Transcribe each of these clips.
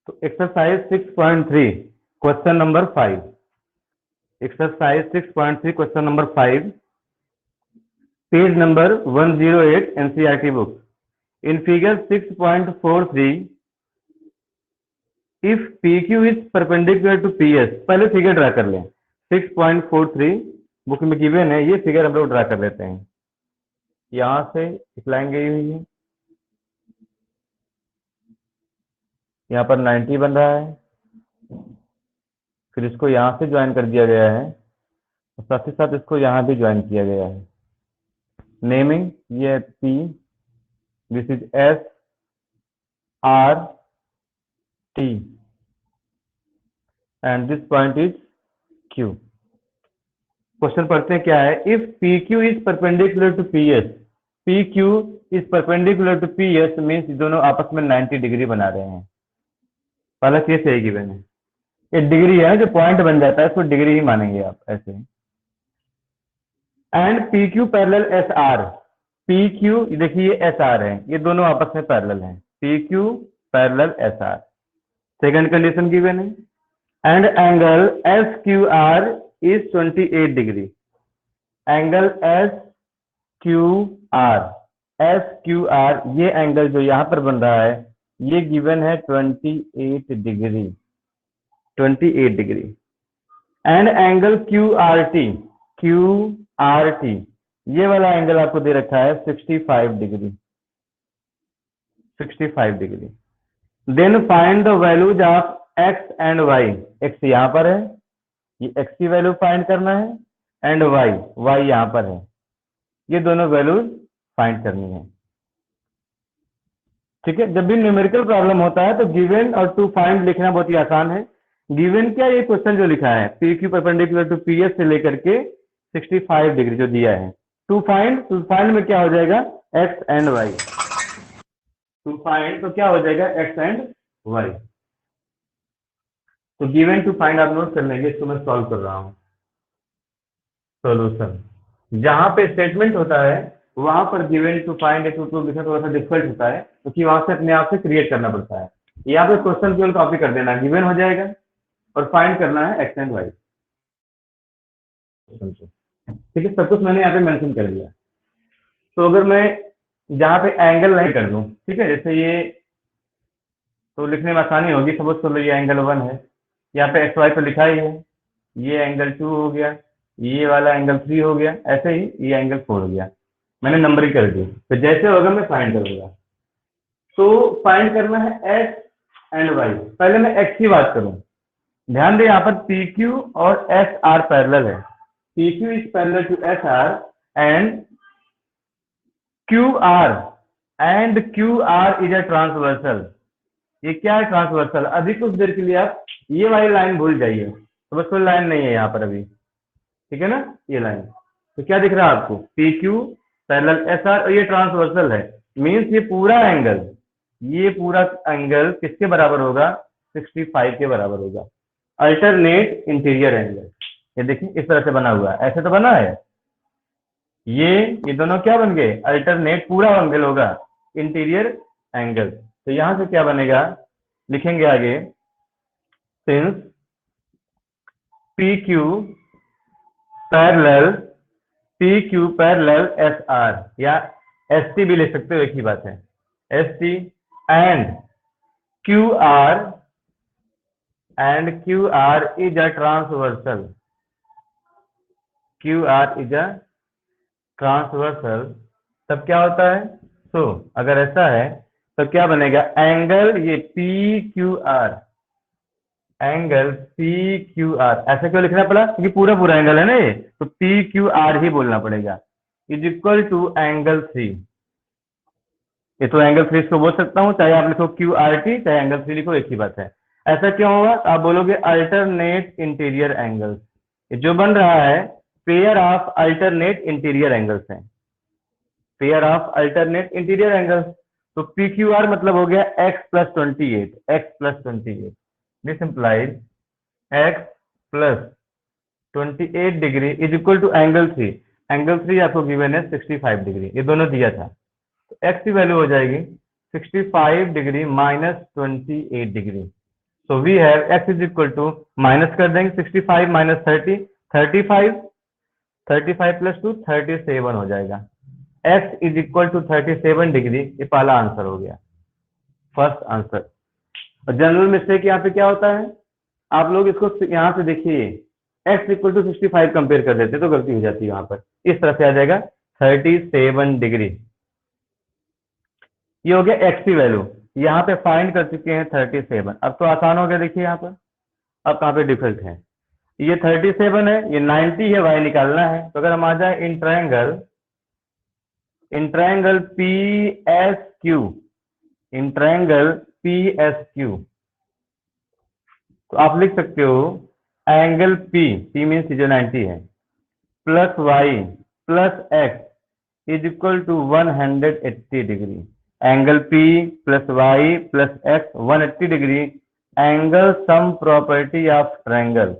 तो exercise 6.3 question number 5। Exercise 6.3 question number 5, page number 108 NCERT book. In figure 6.43 if PQ is perpendicular to PS। पहले figure draw कर लें। 6.43 book में given है, ये figure हम लोग ड्रा कर लेते हैं। यहां से एक लाइन गई हुई है, यहाँ पर 90 बन रहा है, फिर इसको यहाँ से ज्वाइन कर दिया गया है, साथ ही साथ इसको यहाँ भी ज्वाइन किया गया है। नेमिंग ये है P, this is S R T and this point is Q। Question पढ़ते हैं क्या है। If PQ is perpendicular to PS, PQ is perpendicular to PS means दोनों आपस में 90 डिग्री बना रहे हैं। पहला केस यही गिवन है। ये डिग्री है, जो पॉइंट बन जाता है उसको डिग्री ही मानेंगे आप ऐसे। And PQ parallel SR, PQ देखिए SR है, ये दोनों आपस में पैरेलल हैं। PQ parallel SR। Second condition given है। And angle SQR is 28 degree. Angle SQR ये एंगल जो यहां पर बन रहा है ये गिवन है 28 degree. 28 degree. And angle QRT ये वाला एंगल आपको दे रखा है 65 degree. 65 degree. Then find the values of x and y। x यहाँ पर है, ये x की वैल्यू फाइंड करना है, एंड y यहाँ पर है, ये दोनों वैल्यूज फाइंड करनी है। ठीक है। जब भी न्यूमेरिकल प्रॉब्लम होता है तो गिवन और टू फाइंड लिखना बहुत ही आसान है। गिवन क्या, ये क्वेश्चन जो लिखा है PQ परपेंडिकुलर टू PS से लेकर के 65 डिग्री जो दिया है। टू फाइंड में क्या हो जाएगा, x and y। To find तो क्या हो जाएगा, x एंड y। तो गिवन टू फाइंड आप नोट कर लेंगे, इसको मैं सॉल्व कर रहा हूं। सॉल्यूशन जहां पे स्टेटमेंट होता है वहां पर गिवन टू फाइंड लिखना थोड़ा सा डिफिकल्ट होता है, क्योंकि वहां से अपने आप से क्रिएट करना पड़ता है। यहाँ पे क्वेश्चन केवल कॉपी कर देना, गिवन हो जाएगा और फाइंड करना है x एंड y। ठीक है, सब कुछ मैंने यहाँ पे मेंशन कर दिया। तो अगर मैं जहाँ पे एंगल लाइन कर दूं, ठीक है, जैसे ये तो लिखने में आसानी होगी। सपोज कर लो ये एंगल 1 है, यहाँ पे XY तो लिखा ही है, ये एंगल 2 हो गया, ये वाला एंगल 3 हो गया, ऐसे ही ये एंगल 4 हो गया। मैंने नंबरिंग कर दी, तो जैसे होगा मैं फाइंड करूंगा। तो फाइंड करना है x एंड y। पहले मैं x की बात करूं, ध्यान दें यहाँ पर PQ और SR पैरेलल है। PQ is parallel to SR and QR is a transversal. ये क्या है, ट्रांसवर्सल। अभी कुछ देर के लिए आप ये वाली लाइन भूल जाइए, तो बस कोई लाइन नहीं है यहाँ पर अभी, ठीक है ना, ये लाइन। तो क्या दिख रहा है आपको, PQ पैरेलल SR और ये ट्रांसवर्सल है, मींस ये पूरा एंगल किसके बराबर होगा, 65 के बराबर होगा। अल्टरनेट इंटीरियर एंगल, ये देखिए इस तरह से बना हुआ है, ऐसे तो बना है। ये दोनों क्या बन गए, अल्टरनेट पूरा एंगल होगा, इंटीरियर एंगल। तो यहां से क्या बनेगा, लिखेंगे आगे, सिंस PQ पैरेलल SR, या ST भी ले सकते हो, एक ही बात है, ST and QR is a transversal. QR is a transversal. तब क्या होता है, तो अगर ऐसा है तो क्या बनेगा, एंगल ये PQR, एंगल PQR। ऐसा क्यों लिखना पड़ा, क्योंकि पूरा एंगल है ना ये, तो PQR ही बोलना पड़ेगा, इज इक्वल टू एंगल 3। ये तो एंगल 3 इसको बोल सकता हूं, चाहे आप लिखो QRT चाहे एंगल 3 लिखो, एक ही बात है। ऐसा क्यों होगा, आप बोलोगे अल्टरनेट इंटीरियर एंगल्स। जो बन रहा है pair of alternate interior angles है, pair of alternate interior angles. तो PQR मतलब हो गया x plus 28। This implies x plus 28 degree is equal to angle 3। Angle 3 आपको गिवन है 65 डिग्री, ये दोनों दिया था। तो x की वैल्यू हो जाएगी 65 degree minus 28 degree. So we have x is equal to, minus कर देंगे 65 माइनस 30, 35, 35 प्लस 2 37 हो जाएगा। x is equal to 37 degree, ये पहला आंसर हो गया, फर्स्ट आंसर। और जनरल मिस्टेक यहाँ पे क्या होता है, आप लोग इसको यहाँ से देखिए, x इक्वल टू 65 कंपेयर कर देते तो गलती हो जाती है। वहां पर इस तरह से आ जाएगा 37 डिग्री। ये हो गया x की वैल्यू, यहाँ पे फाइंड कर चुके हैं 37। अब तो आसान हो गया, देखिए यहाँ पर अब कहाँ पे डिफरेंट है, ये 37 है, ये 90 है, y निकालना है। तो अगर हम आ जाए in triangle P S Q, in triangle P S Q, तो आप लिख सकते हो एंगल P मीन्स जो 90 है, plus y plus x is equal to 180 degree. Angle P plus y plus x 180 degree. Angle sum property of triangle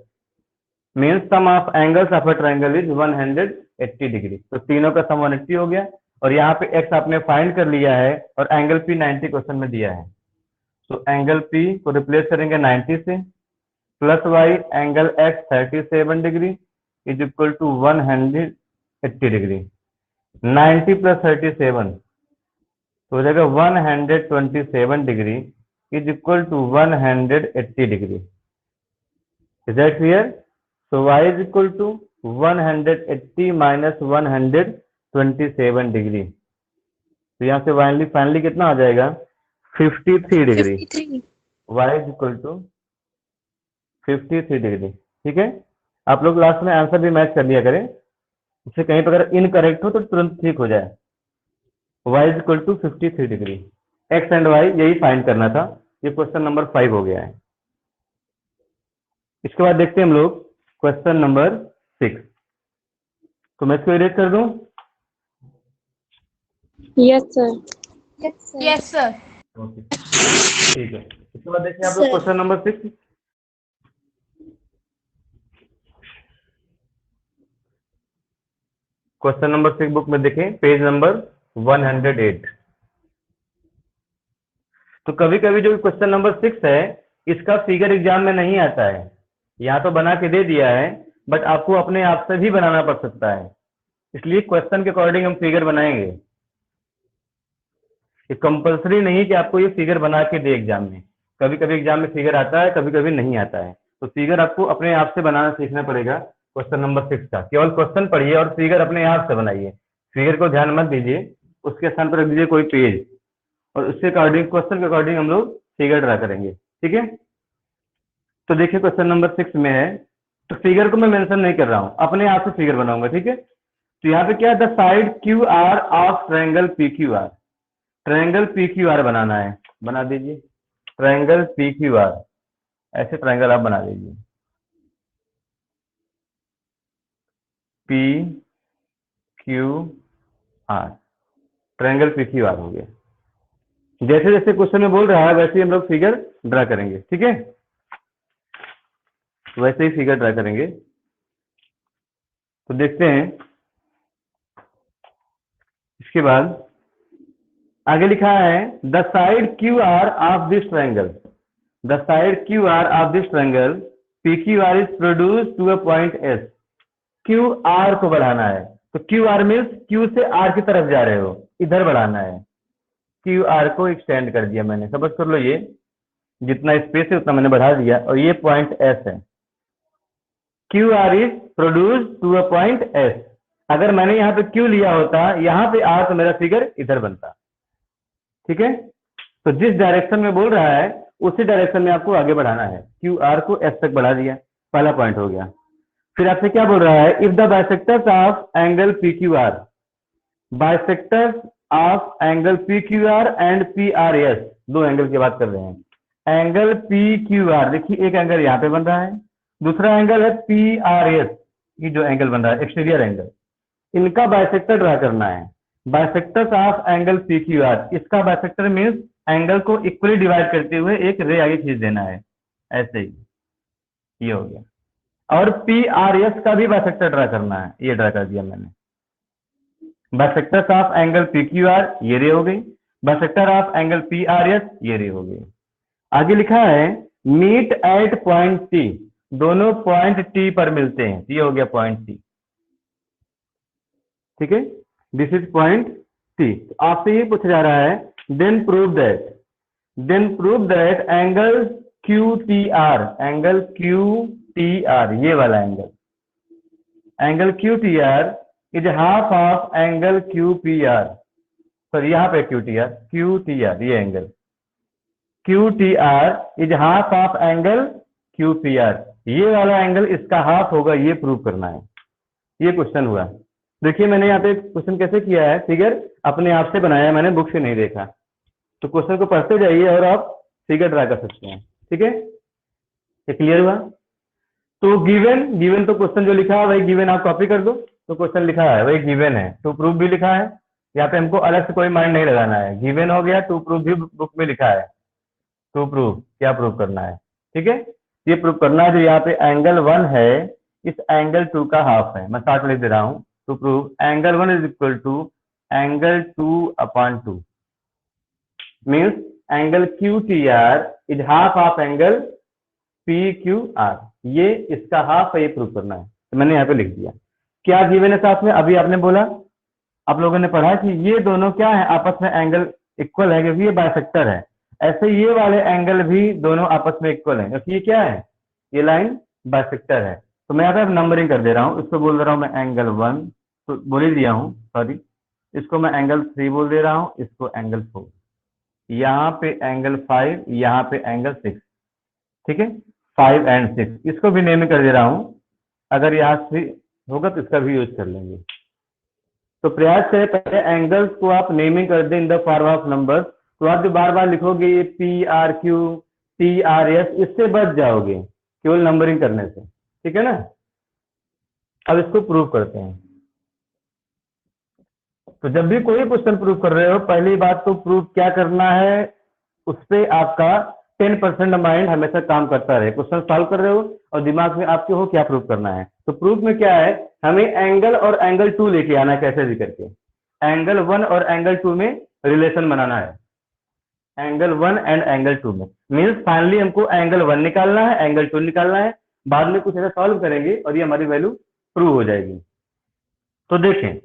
means sum of angles of a triangle is 180 degree. तो तीनों का सम 180 हो गया, और यहाँ पे x आपने फाइंड कर लिया है, और एंगल P 90 क्वेश्चन में दिया है। तो एंगल P को रिप्लेस करेंगे 90 से, plus y angle x 37 degree is equal to 180 degree. 90 plus 37 तो हो जाएगा 127 degree is equal to 180 degree. Is that clear? So y is equal to 180 minus 127 degree. तो यहाँ से फाइनली कितना आ जाएगा, 53 degree. y is equal to 53 degree. ठीक है, आप लोग लास्ट में आंसर भी मैच कर लिया करें, इससे कहीं पर अगर इनकरेक्ट हो तो तुरंत ठीक हो जाए। y is equal to 53 degree, x and y यही फाइंड करना था। ये क्वेश्चन नंबर 5 हो गया है। इसके बाद देखते हैं हम लोग क्वेश्चन नंबर 6। तो मैं इसको इरेज कर दूं? Yes sir. Yes sir. Okay, ठीक है। इसके बाद देखते हैं आप लोग question number 6। Question number 6 book में देखें, पेज नंबर 108। तो कभी कभी जो क्वेश्चन नंबर 6 है, इसका फिगर एग्जाम में नहीं आता है। यहाँ तो बना के दे दिया है, बट आपको अपने आप से भी बनाना पड़ सकता है, इसलिए क्वेश्चन के अकॉर्डिंग हम फिगर बनाएंगे। ये कंपलसरी नहीं कि आपको ये फिगर बना के दे एग्जाम में। कभी कभी एग्जाम में फिगर आता है, कभी कभी नहीं आता है। तो फिगर आपको अपने आप से बनाना सीखना पड़ेगा। क्वेश्चन नंबर 6 का केवल क्वेश्चन पढ़िए और फिगर अपने आप से बनाइए। फिगर को ध्यान मत दीजिए, उसके स्थान पर रख दीजिए कोई पेज, और उसके अकॉर्डिंग क्वेश्चन के अकॉर्डिंग हम लोग फिगर ड्रा करेंगे। ठीक है, तो देखिए क्वेश्चन नंबर 6 में है, तो फिगर को मैं मेंशन नहीं कर रहा हूं, अपने आप से फिगर बनाऊंगा। ठीक है, तो यहाँ पे क्या है, the side Q R of triangle P Q R. Triangle P Q R बनाना है, बना दीजिए ट्रायंगल पी क्यू आर। ऐसे ट्रायंगल आप बना दीजिए, P Q R, triangle P Q R हो गया। जैसे जैसे क्वेश्चन में बोल रहा है वैसे ही हम लोग फिगर ड्रा करेंगे। ठीक है, वैसे ही फिगर ड्रा करेंगे। तो देखते हैं इसके बाद आगे लिखा है, the side Q R of this triangle, the side Q R of this triangle P Q R is produce to a point S. Q R को बढ़ाना है, तो क्यू आर मीन्स क्यू से आर की तरफ जा रहे हो, इधर बढ़ाना है। क्यू आर को एक्सटेंड कर दिया मैंने, समझ कर लो, ये जितना स्पेस है उतना मैंने बढ़ा दिया, और ये पॉइंट एस है। Q R is produce to a point S. अगर मैंने यहाँ पे क्यू लिया होता, यहाँ पे आर, तो मेरा फिगर इधर बनता। ठीक है, तो जिस डायरेक्शन में बोल रहा है उसी डायरेक्शन में आपको आगे बढ़ाना है। क्यू आर को एस तक बढ़ा दिया, पहला पॉइंट हो गया। फिर आपसे क्या बोल रहा है, if the bisectors of angle P Q are, bisectors of angle P Q are and P R S, दो एंगल की बात कर रहे हैं। एंगल पी क्यू आर, देखिए एक एंगल यहाँ पे बन रहा है, दूसरा एंगल है पी आर एस, ये जो एंगल बन रहा है एक्सटीरियर एंगल, इनका बाइसेक्टर ड्रा करना है। Bisectors of angle P Q are, इसका बाइसेक्टर मीन्स एंगल को इक्वली डिवाइड करते हुए एक रे आगे खींच देना है, ऐसे ही, ये हो गया। और पी आर एस का भी बाइसेक्टर ड्रा करना है, ये ड्रा कर दिया मैंने। Bisectors of angle P Q R ये रे हो गई, bisector of angle P R S ये रे हो गई। आगे लिखा है, मीट एट पॉइंट टी, दोनों पॉइंट टी पर मिलते हैं, ये हो गया पॉइंट टी, ठीक है, दिस इज पॉइंट टी। आपसे ये पूछा जा रहा है then prove that angle Q T R, angle Q T R, ये वाला angle Q T R is half of angle Q P R, sorry यहाँ पे क्यू टी आर, ये angle Q T R is half of angle Q P R, ये वाला angle इसका half होगा, ये प्रूव करना है। ये क्वेश्चन हुआ। देखिए मैंने यहाँ पे क्वेश्चन कैसे किया है, फिगर अपने आप से बनाया, मैंने बुक से नहीं देखा। तो क्वेश्चन को पढ़ते जाइए और आप फिगर ड्रा कर सकते हैं, ठीक है, ये क्लियर हुआ। तो गिवन तो क्वेश्चन जो लिखा है वही गिवन आप कॉपी कर दो, तो क्वेश्चन लिखा है वही गिवन है, टू प्रूफ भी लिखा है, यहाँ पे हमको अलग से कोई माइंड नहीं लगाना है, गिवन हो गया, टू प्रूफ भी बुक में लिखा है, टू प्रूफ क्या प्रूफ करना है, ठीक है, ये प्रूफ करना है जो यहाँ पे एंगल 1 है इस एंगल 2 का हाफ है, मैं साथ लिख दे रहा हूँ, to proof angle 1 is equal to angle 2/2 means angle Q T R is half of angle P Q R, ये इसका हाफ है, ये प्रूव करना है, तो मैंने यहाँ पे लिख दिया। क्या गिवन है साथ में, अभी आपने बोला, आप लोगों ने पढ़ा कि ये दोनों क्या है, आपस में एंगल इक्वल है क्योंकि ये बाइसेक्टर है, ऐसे ये वाले एंगल भी दोनों आपस में इक्वल है क्योंकि ये क्या है, ये लाइन बाइसेक्टर है। तो मैं यहाँ पे नंबरिंग कर दे रहा हूँ, इसको बोल दे रहा हूँ मैं एंगल 1, तो बोल ही दिया हूँ, सॉरी, इसको मैं एंगल 3 बोल दे रहा हूँ, इसको एंगल 4, यहाँ पे एंगल 5, यहाँ पे एंगल 6, ठीक है, 5 and 6, इसको भी नेम कर दे रहा हूँ, अगर यहाँ से होगा तो इसका भी यूज कर लेंगे। तो प्रयास करें पहले एंगल्स को आप नेमिंग कर दें in the form of number, तो आप जो बार बार लिखोगे ये P R Q T R S, इससे बच जाओगे केवल नंबरिंग करने से, ठीक है ना। अब इसको प्रूव करते हैं। तो जब भी कोई क्वेश्चन प्रूव कर रहे हो, पहली बात तो प्रूव क्या करना है, उस पर आपका 10% माइंड हमेशा काम करता रहे। क्वेश्चन सॉल्व कर रहे हो और दिमाग में आपके हो क्या प्रूव करना है, तो प्रूफ में क्या है, हमें एंगल और एंगल 2 लेके आना है, कैसे भी करके एंगल 1 और एंगल 2 में रिलेशन बनाना है, एंगल 1 एंड एंगल 2 में, मीन्स फाइनली हमको एंगल 1 निकालना है, एंगल 2 निकालना है, बाद में कुछ ऐसा सॉल्व करेंगे और ये हमारी वैल्यू प्रूव हो जाएगी। तो देखें,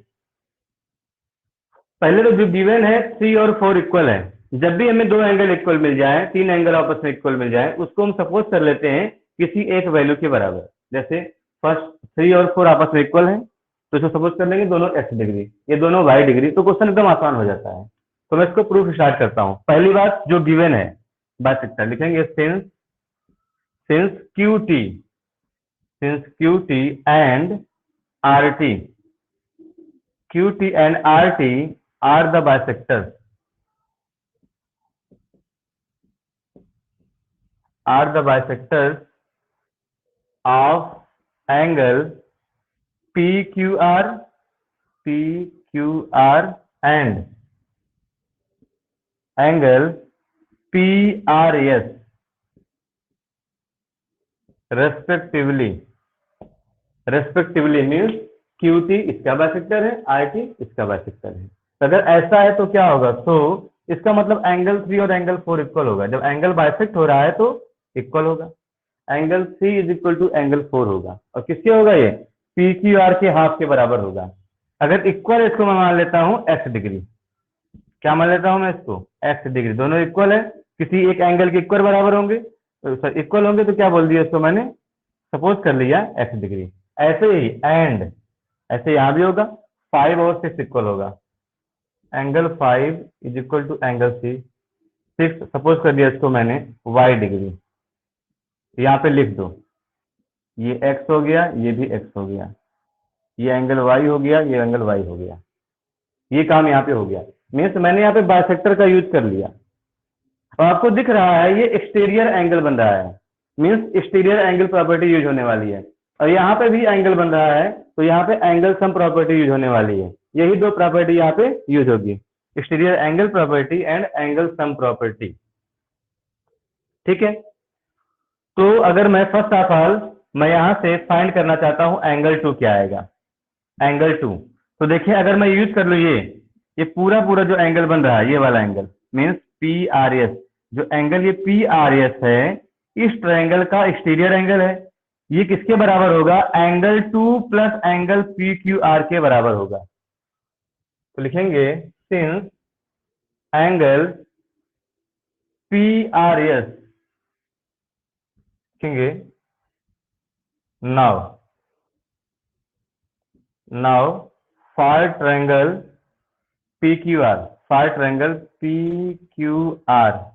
पहले तो जो गिवन है 3 और 4 इक्वल है, जब भी हमें 2 एंगल इक्वल मिल जाए, 3 एंगल आपस में इक्वल मिल जाए, उसको हम सपोज कर लेते हैं किसी एक वैल्यू के बराबर। जैसे फर्स्ट 3 और 4 आपस में इक्वल है, तो इसको सपोज कर लेंगे दोनों x डिग्री, ये दोनों y डिग्री, तो क्वेश्चन एकदम आसान हो जाता है। तो मैं इसको प्रूफ स्टार्ट करता हूँ। पहली बात जो गिवन है बाइसेक्टर लिखेंगे, since Q T and R T, QT and RT are the bisectors, of angle PQR and angle PRS respectively means QT इसका बाइसेक्टर है, RT इसका बाइसेक्टर है। तो अगर ऐसा है तो क्या होगा, तो इसका मतलब एंगल 3 और एंगल 4 इक्वल होगा। जब एंगल बाइसेक्ट हो रहा है तो इक्वल होगा, angle 3 is equal to angle 4 होगा, और किसके होगा, ये PQR के हाफ के बराबर होगा। अगर इक्वल, इसको मैं मान लेता हूँ x डिग्री, क्या मान लेता हूँ मैं इसको, x डिग्री, दोनों इक्वल है, किसी एक एंगल के इक्वल बराबर होंगे, इक्वल होंगे, तो क्या बोल दिया इसको मैंने, सपोज कर लिया x डिग्री। ऐसे ही एंड ऐसे यहाँ भी होगा, 5 और 6 इक्वल होगा, angle 5 is equal to angle 6 suppose कर दिया इसको मैंने y डिग्री, यहाँ पे लिख दो, ये x हो गया, ये भी x हो गया, ये एंगल y हो गया, ये एंगल y हो गया, ये काम यहाँ पे हो गया। मीन्स मैंने यहाँ पे बाइसेक्टर का यूज कर लिया, और आपको दिख रहा है ये एक्सटीरियर एंगल बन रहा है, means exterior angle property use होने वाली है, और यहाँ पे भी एंगल बन रहा है, तो यहाँ पे एंगल सम प्रॉपर्टी यूज होने वाली है। यही दो प्रॉपर्टी यहाँ पे यूज होगी, exterior angle property and angle sum property, ठीक है। तो अगर मैं फर्स्ट ऑफ ऑल मैं यहाँ से फाइंड करना चाहता हूँ एंगल 2 क्या आएगा, एंगल 2, तो देखिए अगर मैं यूज कर लूँ ये पूरा जो एंगल बन रहा है, ये वाला एंगल मीन्स PRS, जो एंगल ये PRS है, इस ट्रायंगल का एक्सटीरियर एंगल है, ये किसके बराबर होगा? Angle 2 plus angle P Q are के बराबर होगा। तो लिखेंगे since angle P R S, लिखेंगे now far triangle P Q are, far triangle P Q are,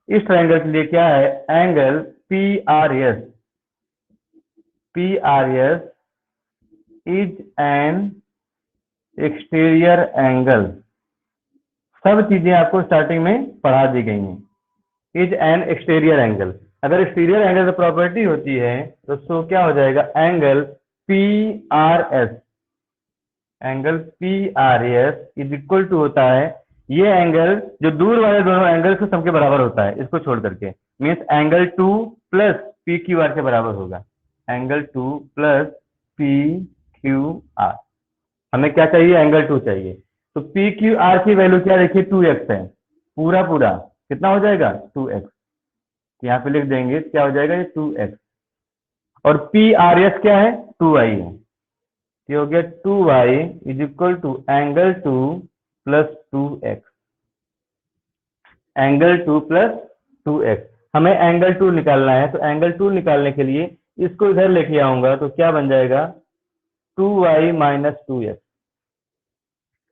इस ट्रायंगल के लिए क्या है? Angle P R S is an exterior angle. सब चीजें आपको स्टार्टिंग में पढ़ा दी गई हैं। इज एन एक्सटीरियर एंगल, अगर एक्सटीरियर एंगल की प्रॉपर्टी होती है तो सो क्या हो जाएगा? Angle P R S, angle P R S is equal to होता है ये एंगल जो दूर वाले दोनों एंगल से सबके बराबर होता है, इसको छोड़ करके, means angle 2 plus P Q are के बराबर होगा। Angle 2 plus P Q are, हमें क्या चाहिए? एंगल 2 चाहिए। तो पी क्यू आर की वैल्यू क्या देखिए? 2x है, पूरा कितना हो जाएगा? 2x। यहाँ पे लिख देंगे क्या हो जाएगा? ये 2x। और पी आर एस क्या है? 2y है। ये हो गया 2y is equal to angle 2 plus 2x, angle 2 plus 2x। हमें एंगल 2 निकालना है, तो एंगल 2 निकालने के लिए इसको इधर लेके आऊंगा तो क्या बन जाएगा? 2y minus 2x।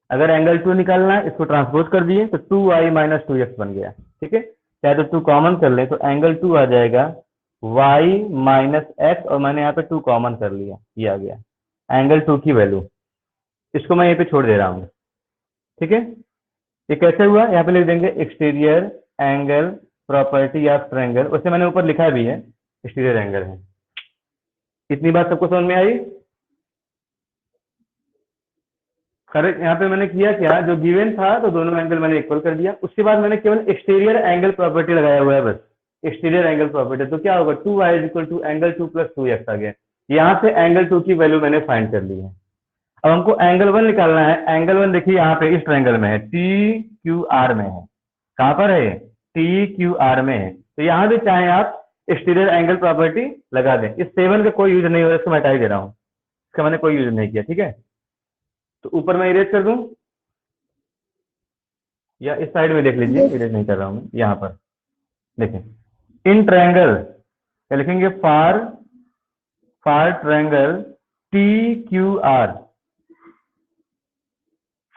अगर एंगल 2 निकालना है, इसको ट्रांसपोज कर दिए तो 2y माइनस 2x बन गया। ठीक है, चाहे तो 2 कॉमन कर ले तो एंगल 2 आ जाएगा y माइनस x, और मैंने यहाँ पे 2 कॉमन कर लिया, ये आ गया एंगल 2 की वैल्यू। इसको मैं यहीं पे छोड़ दे रहा हूँ। ठीक है, ये कैसे हुआ? यहाँ पे लिख देंगे exterior angle property of triangle, वैसे मैंने ऊपर लिखा भी है एक्सटीरियर एंगल है। इतनी बात सबको समझ में आई? करेक्ट। यहाँ पे मैंने किया क्या, जो गिवन था तो दोनों एंगल मैंने इक्वल कर दिया, उसके बाद मैंने केवल एक्सटीरियर एंगल प्रॉपर्टी लगाया हुआ है, बस एक्सटीरियर एंगल प्रॉपर्टी। तो क्या होगा? 2y is equal to angle 2 plus 2x आ गया। यहाँ से एंगल 2 की वैल्यू मैंने फाइंड कर ली है। अब हमको एंगल 1 निकालना है। एंगल 1 देखिए यहाँ पे इस ट्रायंगल में है, टी क्यू आर में है। कहाँ पर है? टी क्यू आर में है। तो यहाँ भी चाहे आप एक्सटीरियर एंगल प्रॉपर्टी लगा दें। इस 7 का कोई यूज नहीं हो रहा, इसको मैं हटा ही दे रहा हूँ, इसका मैंने कोई यूज नहीं किया। ठीक है, तो ऊपर मैं इरेज कर दूं या इस साइड में देख लीजिए, इरेज नहीं कर रहा हूं मैं। यहाँ पर देखें, इन ट्रायंगल क्या लिखेंगे? फार triangle T Q are,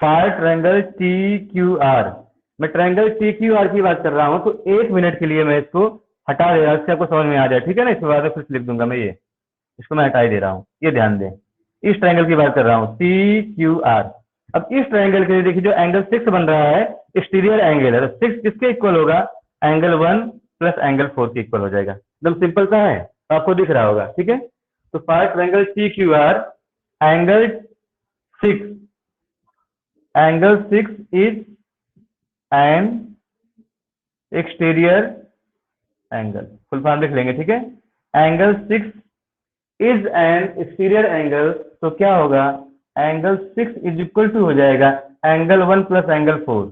far triangle T Q are. मैं ट्रायंगल टी क्यू आर की बात कर रहा हूं, तो 1 मिनट के लिए मैं इसको हटा दे रहा हूं, इससे आपको समझ में आ जाए। ठीक है ना, इसके बाद फिर लिख दूंगा मैं, ये इसको मैं हटा ही दे रहा हूं, ये ध्यान दें। इस ट्रायंगल की बात कर रहा हूं, टी क्यू आर। अब इस ट्रायंगल के लिए देखिए जो एंगल 6 बन रहा है, एक्सटीरियर एंगल है, तो 6 किसके इक्वल होगा? एंगल 1 प्लस एंगल 4 के इक्वल हो जाएगा। एकदम सिंपल सा है, तो आपको दिख रहा होगा। ठीक है, तो for triangle T Q R, angle 6 is an exterior angle, full form लिख लेंगे। ठीक है, angle 6 is an exterior angle, तो क्या होगा? एंगल 6 इज इक्वल टू हो जाएगा angle 1 plus angle 4,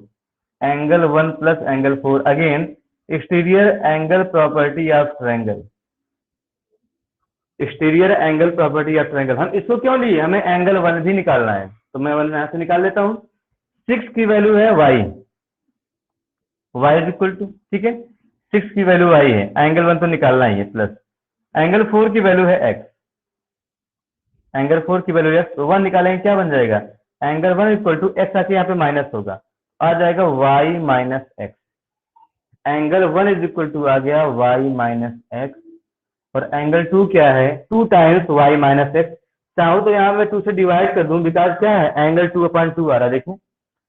angle 1 plus angle 4। Again exterior angle property of triangle, exterior angle property of triangle. हम इसको क्यों लिए? हमें एंगल 1 भी निकालना है, तो मैं 1 यहां से निकाल लेता हूं। 6 की वैल्यू है y इज इक्वल टू, ठीक है, 6 की वैल्यू y है, एंगल 1 तो निकालना ही है, प्लस एंगल 4 की वैल्यू है x, एंगल 4 की वैल्यू x, तो 1 निकालेंगे, क्या बन जाएगा? एंगल 1 इक्वल टू x आके यहाँ पे माइनस होगा, आ जाएगा y minus x। Angle 1 is equal to आ गया y माइनस x, और एंगल 2 क्या है? 2 टाइम्स y माइनस x। चाहूँ तो यहाँ मैं 2 से डिवाइड कर दूं, बिकॉज क्या है? एंगल 2 अपॉन 2 आ रहा है। देखो,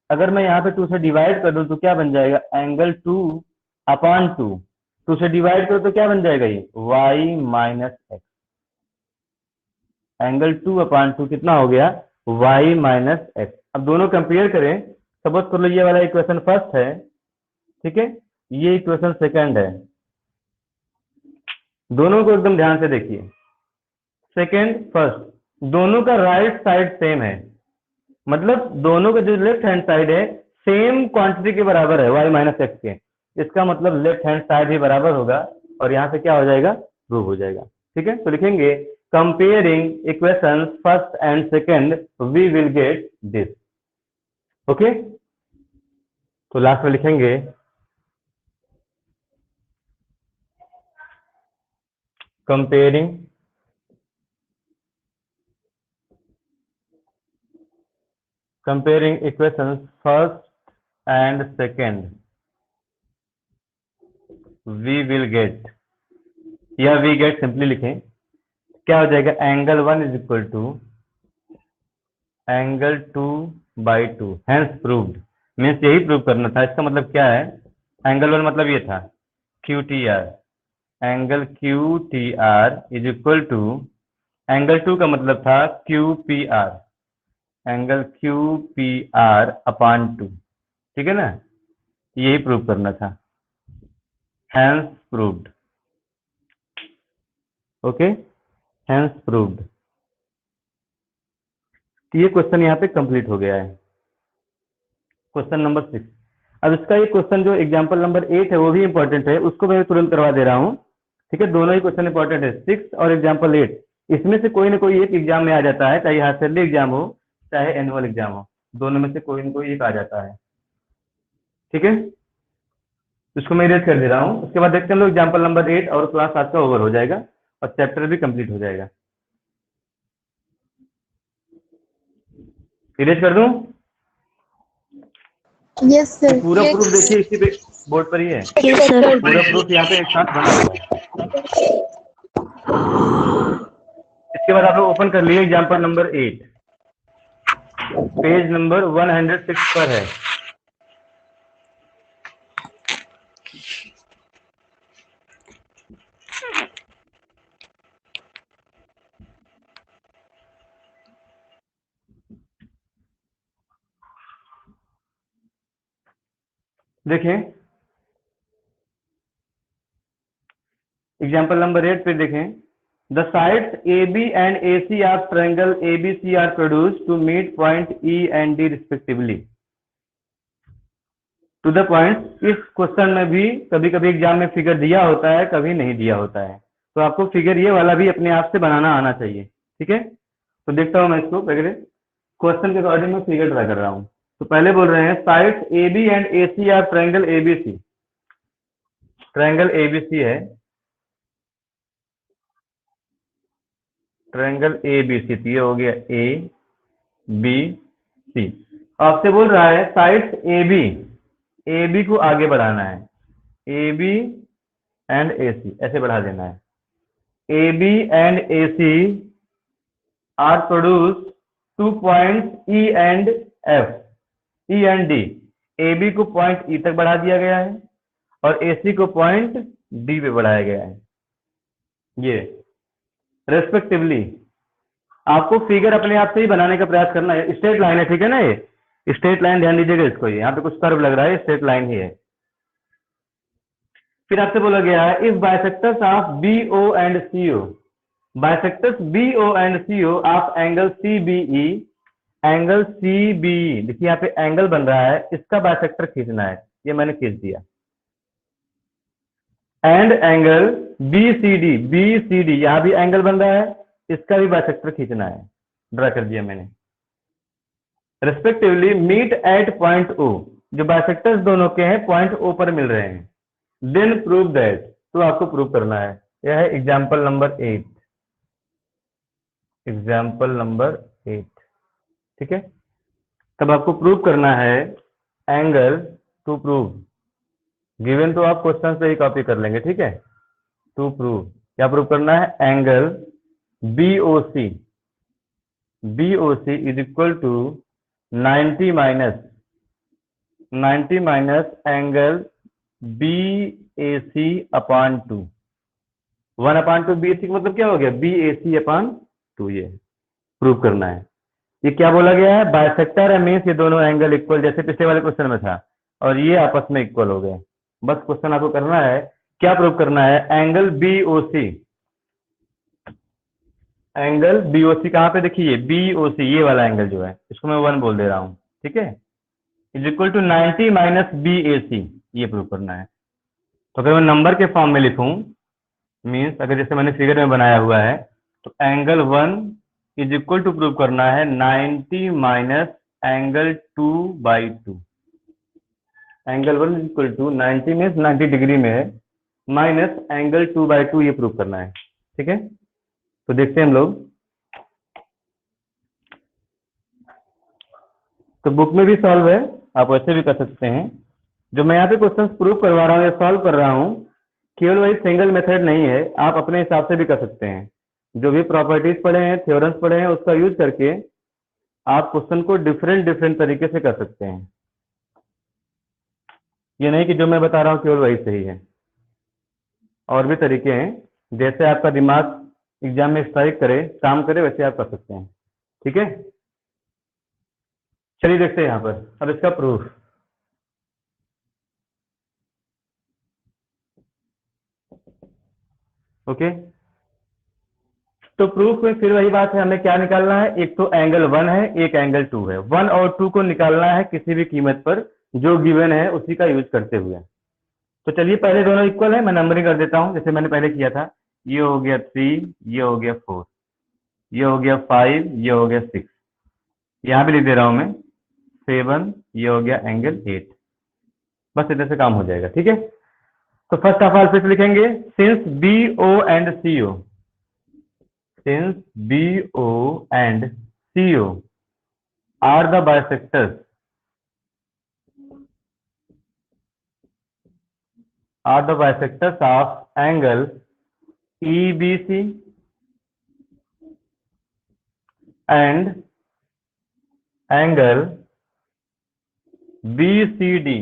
अगर मैं यहाँ पे 2 से डिवाइड कर दूं तो क्या बन जाएगा? एंगल 2 अपॉन 2 से डिवाइड करो तो क्या बन जाएगा? ये y minus x। Angle 2 upon 2 कितना हो गया? y minus x। अब दोनों कंपेयर करें, सपोज कर लो ये वाला इक्वेशन फर्स्ट है, ठीक है, ये इक्वेशन सेकंड है। दोनों को एकदम ध्यान से देखिए, सेकंड फर्स्ट, दोनों का राइट साइड सेम है, मतलब दोनों का जो लेफ्ट हैंड साइड है सेम क्वांटिटी के बराबर है y माइनस एक्स के। इसका मतलब लेफ्ट हैंड साइड ही बराबर होगा और यहाँ से क्या हो जाएगा, प्रूव हो जाएगा। ठीक है, तो लिखेंगे comparing equations first and second we will get this. Okay, तो लास्ट में लिखेंगे comparing equations first and second we will get, या वी गेट सिंपली लिखें, क्या हो जाएगा, angle 1 is equal to angle 2/2, hence proved. मीन्स यही प्रूव करना था। इसका मतलब क्या है, एंगल 1 मतलब ये था QTR, angle QTR is equal to angle 2 का मतलब था QPR, एंगल QPR अपान 2। ठीक है ना, यही प्रूव करना था, hence proved. Okay, hence proved. ये क्वेश्चन यहाँ पे कंप्लीट हो गया है, क्वेश्चन नंबर 6। अब इसका ये क्वेश्चन जो एग्जांपल नंबर 8 है वो भी इंपॉर्टेंट है, उसको मैं तुरंत करवा दे रहा हूँ। ठीक है, दोनों ही क्वेश्चन इंपॉर्टेंट है, 6 और एग्जांपल 8। इसमें से कोई ना कोई एक एग्जाम में आ जाता है, चाहे हाफ ईयरली एग्जाम हो चाहे एनुअल एग्जाम हो, दोनों में से कोई ना कोई एक आ जाता है। ठीक है, इसको मैं इरेज कर दे रहा हूँ। उसके बाद देखते हैं हम लोग एग्जाम्पल नंबर 8 और क्लास 7 का ओवर हो जाएगा और चैप्टर भी कंप्लीट हो जाएगा। इरेज कर दूं? Yes sir. पूरा प्रूफ देखिए इसी पे बोर्ड पर ही है, यस सर। पूरा प्रूफ यहाँ पे एक साथ बना हुआ है। इसके बाद आप लोग ओपन कर लिए एग्जाम्पल नंबर 8, पेज नंबर 106 पर है। देखें एग्जाम्पल नंबर 8 पे देखें, the sides AB and AC of triangle ABC are produced to meet point E and D respectively. To the point, इस क्वेश्चन में भी कभी कभी एग्जाम में फिगर दिया होता है, कभी नहीं दिया होता है, तो आपको फिगर ये वाला भी अपने आप से बनाना आना चाहिए। ठीक है, तो देखता हूं मैं इसको पहले क्वेश्चन के अकॉर्डिंग में फिगर ड्रा कर रहा हूं। तो पहले बोल रहे हैं sides AB and AC are triangle ABC, triangle ABC है, ट्रायंगल ABC, तो ये हो गया ABC। आपसे बोल रहा है साइड्स AB को आगे बढ़ाना है, AB एंड AC ऐसे बढ़ा देना है। AB and AC are produce 2 points E and F, E and D। AB को पॉइंट E तक बढ़ा दिया गया है और AC को पॉइंट D पे बढ़ाया गया है, ये रेस्पेक्टिवली। आपको फिगर अपने आप से ही बनाने का प्रयास करना है। स्ट्रेट लाइन है, ठीक है ना, ये स्ट्रेट लाइन, ध्यान दीजिएगा इसको, यहाँ पे कुछ कर्व लग रहा है, स्ट्रेट लाइन ही है। फिर आपसे बोला गया है if bisectors of BO and CO, bisectors BO and CO of angle CBE, angle CBE, देखिए यहाँ पे एंगल बन रहा है, इसका बाइसेक्टर खींचना है, ये मैंने खींच दिया। एंड एंगल BCD, यहां भी एंगल बन रहा है, इसका भी बाइसेक्टर खींचना है, ड्रा कर दिया मैंने। Respectively meet at point O, जो बाइसेक्टर्स दोनों के हैं पॉइंट O पर मिल रहे हैं। देन प्रूव दैट, तो आपको प्रूव करना है, यह है एग्जाम्पल नंबर 8, एग्जाम्पल नंबर 8। ठीक है, तब आपको प्रूव करना है एंगल, टू प्रूव गिवन, तो आप क्वेश्चन से ही कॉपी कर लेंगे। ठीक है, टू प्रूव, क्या प्रूव करना है, angle BOC is equal to 90 minus angle BAC upon 2, 1/2 BAC का मतलब क्या हो गया, BAC अपान 2, ये प्रूव करना है। ये क्या बोला गया है, बाइसेक्टर है, मीन्स ये दोनों एंगल इक्वल, जैसे पिछले वाले क्वेश्चन में था, और ये आपस में इक्वल हो गए। बस क्वेश्चन आपको करना है, क्या प्रूव करना है, एंगल BOC कहां पे, देखिए BOC, ये वाला एंगल जो है, इसको मैं 1 बोल दे रहा हूं। ठीक है, is equal to 90 minus BAC, ये प्रूव करना है। तो अगर मैं नंबर के फॉर्म में लिखूं मीन्स अगर जैसे मैंने फिगर में बनाया हुआ है तो angle 1 is equal to prove करना है 90 minus angle 2/2। Angle 1 is equal to 90 मीन्स 90 डिग्री में है, माइनस एंगल 2/2 ये प्रूव करना है। ठीक है, तो देखते हैं हम लोग। तो बुक में भी सॉल्व है, आप वैसे भी कर सकते हैं। जो मैं यहाँ पे क्वेश्चन प्रूव करवा रहा हूँ या सॉल्व कर रहा हूँ, केवल वही सिंगल मेथड नहीं है, आप अपने हिसाब से भी कर सकते हैं। जो भी प्रॉपर्टीज पढ़े हैं, थ्योरम्स पढ़े हैं, उसका यूज करके आप क्वेश्चन को डिफरेंट डिफरेंट तरीके से कर सकते हैं। ये नहीं कि जो मैं बता रहा हूँ केवल वही सही है, और भी तरीके हैं। जैसे आपका दिमाग एग्जाम में स्ट्राइक करे, काम करे, वैसे आप कर सकते हैं। ठीक है, चलिए देखते हैं यहाँ पर अब इसका प्रूफ। ओके, तो प्रूफ में फिर वही बात है, हमें क्या निकालना है, एक तो एंगल 1 है, एक एंगल 2 है। 1 और 2 को निकालना है किसी भी कीमत पर, जो गिवन है उसी का यूज करते हुए। तो चलिए पहले दोनों इक्वल है, मैं नंबरिंग कर देता हूं जैसे मैंने पहले किया था। ये हो गया 3, ये हो गया 4, ये हो गया 5, ये हो गया 6, यहाँ भी लिख दे रहा हूं मैं 7, ये हो गया एंगल 8। बस इधर से काम हो जाएगा। ठीक है, तो फर्स्ट ऑफ ऑल फिर लिखेंगे since B O and C O, since BO and CO are the bisectors of angle EBC and angle BCD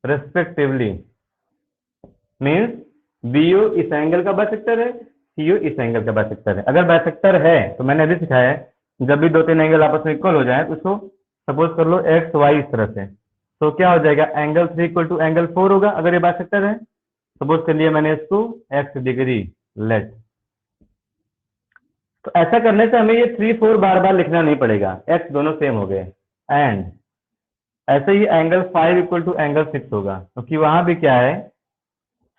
respectively, means BO इस एंगल का बाइसेक्टर है, CO इस एंगल का बाइसेक्टर है। अगर बाइसेक्टर है तो मैंने अभी सिखाया है, जब भी दो तीन एंगल आपस में इक्वल हो जाए तो उसको सपोज कर लो एक्स वाई इस तरह से, तो क्या हो जाएगा, एंगल 3 इक्वल टू एंगल 4 होगा अगर ये बाइसेक्टर है। सपोज कर लिया मैंने इसको x डिग्री लेट। तो ऐसा करने से हमें ये 3 4 बार बार लिखना नहीं पड़ेगा, x दोनों सेम हो गए। एंड ऐसे ही एंगल 5 इक्वल टू एंगल 6 होगा, क्योंकि वहां भी क्या है,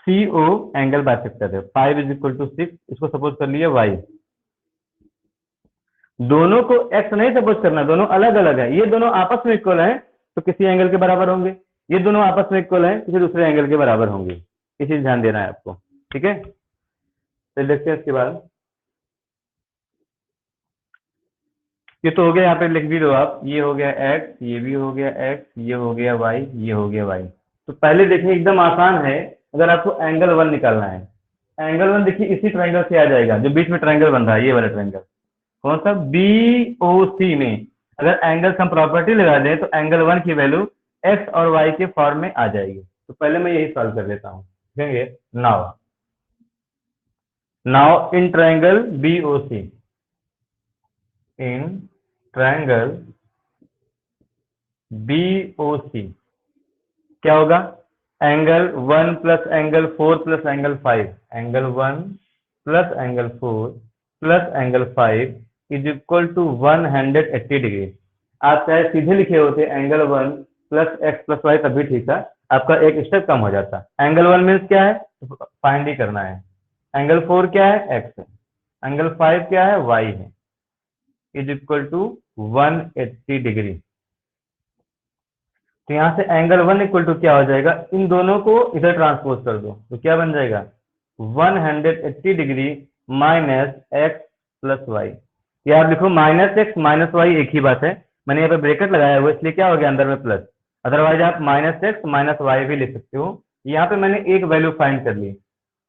CO एंगल बाइसेक्टर है। 5 इज इक्वल टू 6, इसको सपोज कर लिया y। दोनों को x नहीं सपोज करना, दोनों अलग अलग है। ये दोनों आपस में इक्वल हैं तो किसी एंगल के बराबर होंगे, ये दोनों आपस में इक्वल हैं किसी दूसरे एंगल के बराबर होंगे। ये चीज ध्यान देना है आपको। ठीक है, तो देखते हैं इसके बाद। ये तो हो गया, यहाँ पे लिख भी दो आप, ये हो गया x, ये भी हो गया x, ये हो गया y, ये हो गया y। तो पहले देखिए एकदम आसान है, अगर आपको एंगल 1 निकालना है, एंगल 1 देखिए इसी ट्रायंगल से आ जाएगा जो बीच में ट्रायंगल बन रहा है, ये वाला ट्रायंगल। कौन सा, BOC में अगर एंगल सम प्रॉपर्टी लगा दें तो एंगल 1 की वैल्यू x और y के फॉर्म में आ जाएगी। तो पहले मैं यही सॉल्व कर लेता हूँ। देखेंगे now in triangle BOC, in triangle BOC क्या होगा, angle 1 plus angle 4 plus angle 5, angle 1 plus angle 4 plus angle 5 is equal to 180 degree. आप चाहे सीधे लिखे होते angle 1 plus x plus y, तभी ठीक था, आपका एक स्टेप कम हो जाता। एंगल 1 मीन्स क्या है, फाइंड ही करना है। एंगल 4 क्या है, एक्स है। एंगल 5 क्या है, वाई है, इज इक्वल टू 180 डिग्री। तो यहां से एंगल 1 इक्वल टू क्या हो जाएगा, इन दोनों को इधर ट्रांसपोज कर दो तो क्या बन जाएगा, 180 degree minus x plus y. या आप लिखो माइनस एक्स माइनस वाई, एक ही बात है। मैंने यहाँ पे ब्रैकेट लगाया हुआ इसलिए क्या हो गया अंदर में प्लस, अदरवाइज आप माइनस एक्स माइनस वाई भी लिख सकते हो। यहाँ पे मैंने एक वैल्यू फाइंड कर ली,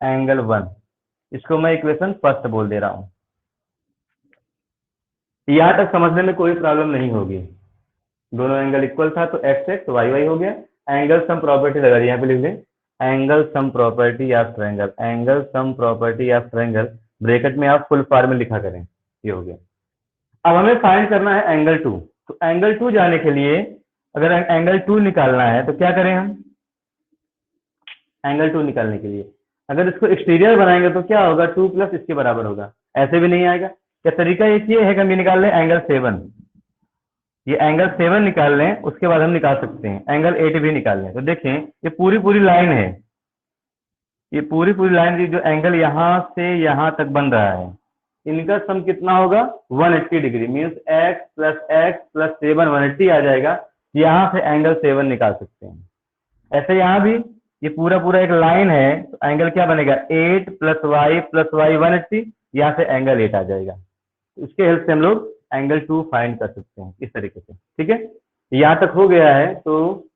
एंगल 1, इसको मैं इक्वेशन फर्स्ट बोल दे रहा हूँ। यहाँ तक समझने में कोई प्रॉब्लम नहीं होगी, दोनों एंगल इक्वल था तो एक्स एक्स वाई वाई हो गया। एंगल सम प्रॉपर्टी लगा दी, यहाँ पे लिख दें angle sum property of triangle, angle sum property of triangle, bracket में आप फुल फॉर्म में लिखा करें, ये हो गया। अब हमें फाइंड करना है एंगल 2। तो एंगल 2 जाने के लिए अगर एंगल 2 निकालना है तो क्या करें हम, एंगल 2 निकालने के लिए अगर इसको एक्सटीरियर बनाएंगे तो क्या होगा, 2 प्लस इसके बराबर होगा, ऐसे भी नहीं आएगा। क्या तरीका एक ये है कि हम ये निकाल लें एंगल 7, ये एंगल 7 निकाल लें, उसके बाद हम निकाल सकते हैं एंगल 8 भी निकाल लें। तो देखें ये पूरी पूरी लाइन है, ये पूरी पूरी लाइन जो एंगल यहाँ से यहाँ तक बन रहा है, इनका सम कितना होगा 180 डिग्री, मीन्स x प्लस 7 180 आ जाएगा। यहाँ से एंगल 7 निकाल सकते हैं। ऐसे यहाँ भी ये पूरा पूरा एक लाइन है, तो एंगल क्या बनेगा 8 प्लस वाई 180, यहाँ से एंगल 8 आ जाएगा। इसके हेल्प से हम लोग एंगल 2 फाइंड कर सकते हैं इस तरीके से। ठीक है, यहाँ तक हो गया है, तो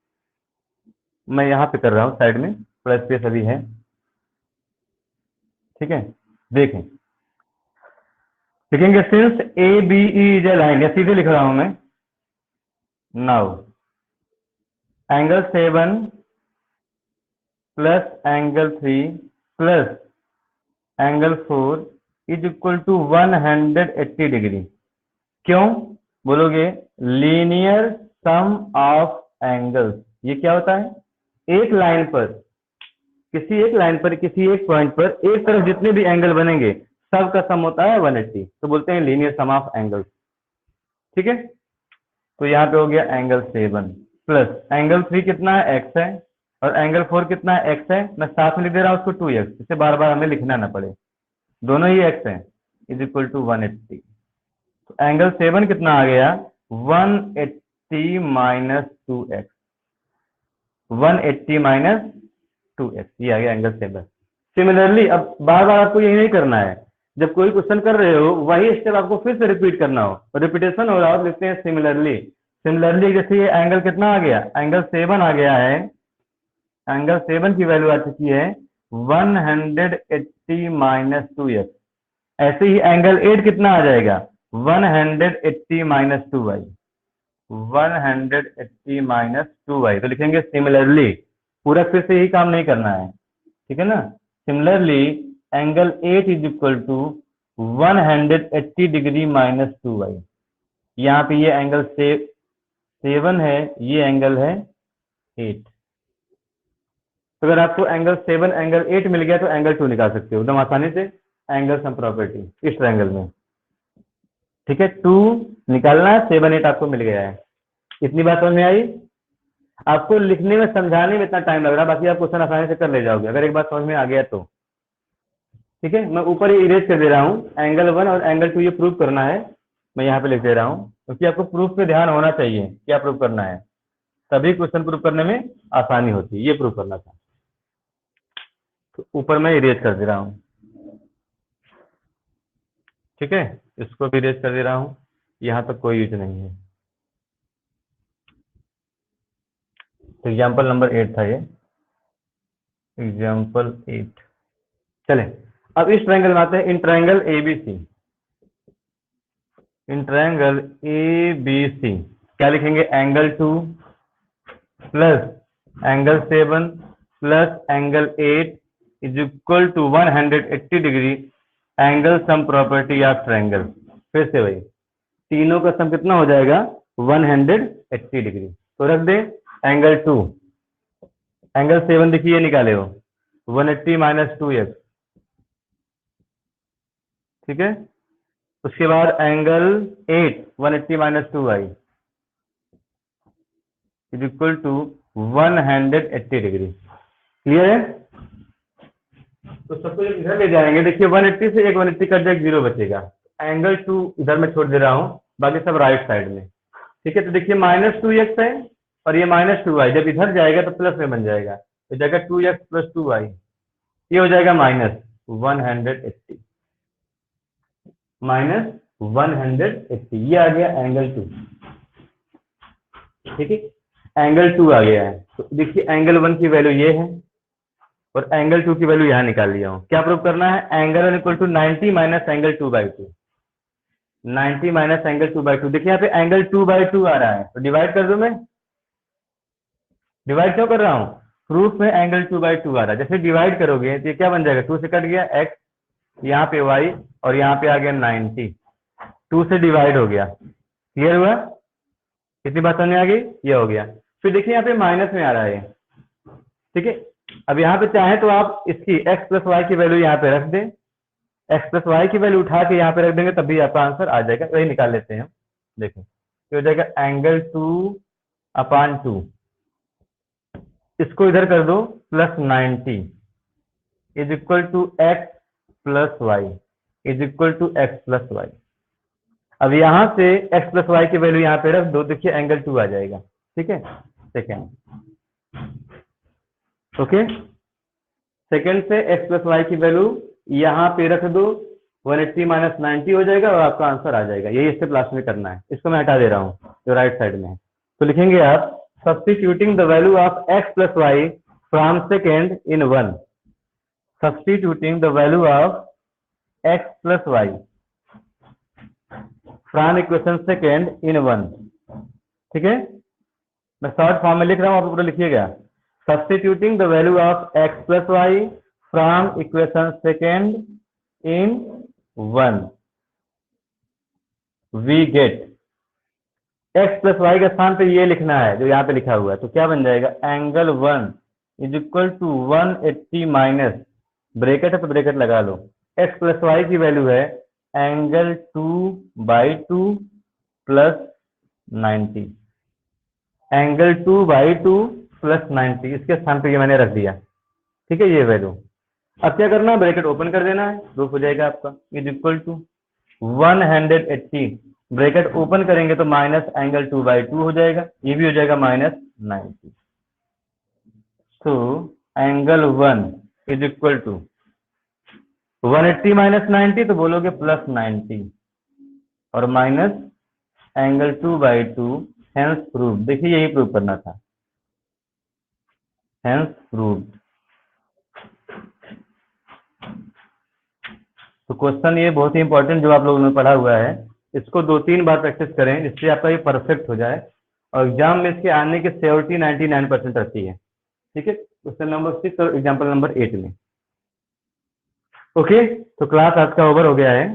मैं यहाँ पे कर रहा हूँ साइड में, थोड़ा स्पेस अभी है। ठीक है, देखें, लिखेंगे since A B E is a line, या सीधे लिख रहा हूं मैं, now angle 7 plus angle 3 plus angle 4 is equal to 180 degree. क्यों बोलोगे, लीनियर सम ऑफ एंगल्स। ये क्या होता है, एक लाइन पर, किसी एक लाइन पर, किसी एक पॉइंट पर एक तरफ जितने भी एंगल बनेंगे सब का सम होता है 180, तो बोलते हैं लीनियर सम ऑफ एंगल्स। ठीक है, तो यहाँ पे हो गया एंगल 7 प्लस एंगल 3 कितना है x है, और एंगल 4 कितना है x है। मैं साथ में लिख दे रहा हूँ उसको 2x, इसे बार बार हमें लिखना ना पड़े, दोनों ही x है, इज इक्वल टू 180। तो एंगल 7 कितना आ गया 180 माइनस 2x, 180 माइनस 2x, ये आ गया एंगल 7। सिमिलरली अब बार बार आपको यही नहीं करना है, जब कोई क्वेश्चन कर रहे हो वही स्टेप आपको फिर से रिपीट करना हो, और रिपीटेशन हो रहा हो लिखते हैं सिमिलरली। सिमिलरली जैसे ये एंगल कितना आ गया, एंगल 7 आ गया है, एंगल 7 की वैल्यू आ चुकी है 180 माइनस 2x। ऐसे ही एंगल 8 कितना आ जाएगा 180 माइनस 2y, 180 माइनस 2y, तो लिखेंगे सिमिलरली, पूरा फिर से यही काम नहीं करना है। ठीक है ना, similarly angle 8 is equal to 180 degree minus 2y। यहाँ पे ये एंगल 7 है, ये एंगल है 8। तो अगर आपको एंगल 7 एंगल 8 मिल गया तो एंगल 2 निकाल सकते हो एकदम आसानी से, एंगल सम प्रॉपर्टी इस ट्रायंगल में। ठीक है, 2 निकालना है, 7 8 आपको मिल गया है। इतनी बात समझ में आई? आपको लिखने में समझाने में इतना टाइम लग रहा है, बाकी आप क्वेश्चन आसानी से कर ले जाओगे अगर एक बात समझ में आ गया तो। ठीक है, मैं ऊपर ही इरेज कर दे रहा हूँ, एंगल 1 और एंगल 2 ये प्रूव करना है, मैं यहाँ पे लिख दे रहा हूँ, क्योंकि आपको प्रूफ पे ध्यान होना चाहिए, क्या प्रूव करना है, तभी क्वेश्चन प्रूव करने में आसानी होती है। ये प्रूव करना था, तो ऊपर मैं इरेज कर दे रहा हूँ। ठीक है, इसको भी इरेज कर दे रहा हूँ, यहाँ तक कोई यूज नहीं है। एग्जाम्पल नंबर 8 था ये, एग्जाम्पल 8। चले अब इस ट्रायंगल में आते हैं, in triangle ABC, in triangle ABC क्या लिखेंगे, angle 2 plus angle 7 plus angle 8 is equal to 180 degree angle sum property of triangle. फिर से वही, तीनों का सम कितना हो जाएगा 180 डिग्री। तो रख दे एंगल 2, एंगल 7 देखिए निकाले हो 180 माइनस 2x। ठीक है, उसके बाद angle 8 180 minus 2y is equal to 180 degree. Clear है? तो सबको इधर ले जाएंगे, देखिए 180 से एक 180 कट जाएगा, 0 बचेगा। एंगल 2 इधर मैं छोड़ दे रहा हूँ, बाकी सब राइट साइड में। ठीक है, तो देखिए माइनस 2x है और ये माइनस 2y, जब इधर जाएगा तो प्लस में बन जाएगा, तो जाएगा 2x प्लस 2y, ये हो जाएगा माइनस 180, माइनस 180, ये आ गया एंगल 2। ठीक है, एंगल 2 आ गया है, तो देखिए एंगल 1 की वैल्यू ये है और एंगल 2 की वैल्यू यहाँ निकाल लिया हूँ। क्या प्रूव करना है, angle 1 equal to 90 minus angle 2/2, 90 minus angle 2/2। देखिए यहाँ पे एंगल 2/2 आ रहा है, तो डिवाइड कर दूं मैं, डिवाइड क्यों कर रहा हूँ, प्रूफ में एंगल 2/2 आ रहा है, जैसे डिवाइड करोगे तो ये क्या बन जाएगा, 2 से कट गया x, यहाँ पे y और यहाँ पे आ गया 90, 2 से डिवाइड हो गया। क्लियर हुआ? कितनी बात समझ में आ गई? ये हो गया। फिर देखिए यहाँ पे माइनस में आ रहा है। ठीक है, अब यहाँ पे चाहे तो आप इसकी x प्लस वाई की वैल्यू यहाँ पे रख दें, x प्लस वाई की वैल्यू उठा के यहाँ पे रख देंगे, तब भी आपका आंसर आ जाएगा। वही निकाल लेते हैं हम, देखो ये हो जाएगा एंगल 2/2, इसको इधर कर दो plus 90, is equal to x plus y is equal to x plus y. अब यहां से x प्लस वाई की वैल्यू यहाँ पे रख दो, देखिए एंगल 2 आ जाएगा। ठीक है, सेकेंड, ओके, सेकेंड से x प्लस वाई की वैल्यू यहाँ पे रख दो, 180 माइनस 90 हो जाएगा और आपका आंसर आ जाएगा। यही स्टेप लास्ट में करना है, इसको मैं हटा दे रहा हूँ जो राइट साइड में है। तो लिखेंगे आप substituting the value of x plus y from second in 1, substituting the value of x plus y from equation second in 1। ठीक है, मैं शॉर्ट फॉर्म में लिख रहा हूँ, आप पूरा लिखिएगा। Substituting the value of x plus y from equation second in 1 we get, x plus y के स्थान पे ये लिखना है जो यहाँ पे लिखा हुआ है। तो क्या बन जाएगा, angle 1 is equal to 180 minus, bracket है तो ब्रैकेट लगा लो, x प्लस वाई की वैल्यू है एंगल 2/2 प्लस 90, एंगल 2/2 प्लस 90, इसके स्थान पे ये मैंने रख दिया। ठीक है, ये वैल्यू। अब क्या करना है, ब्रैकेट ओपन कर देना है, प्रूफ हो जाएगा आपका, is equal to 180, bracket open करेंगे तो माइनस एंगल 2/2 हो जाएगा, ये भी हो जाएगा माइनस 90। तो angle 1 is equal to 180 minus 90 तो बोलोगे प्लस 90 और माइनस एंगल 2/2, हेंस प्रूव। देखिए यही प्रूव करना था, हेंस प्रूव। तो क्वेश्चन ये बहुत ही इंपॉर्टेंट जो आप लोगों ने पढ़ा हुआ है, इसको 2-3 बार प्रैक्टिस करें जिससे आपका ये परफेक्ट हो जाए और एग्जाम में इसके आने की श्योरिटी 99% रहती है। ठीक है, क्वेश्चन नंबर 6 और एग्जाम्पल नंबर 8 में। ओके, तो क्लास आज का ओवर हो गया है।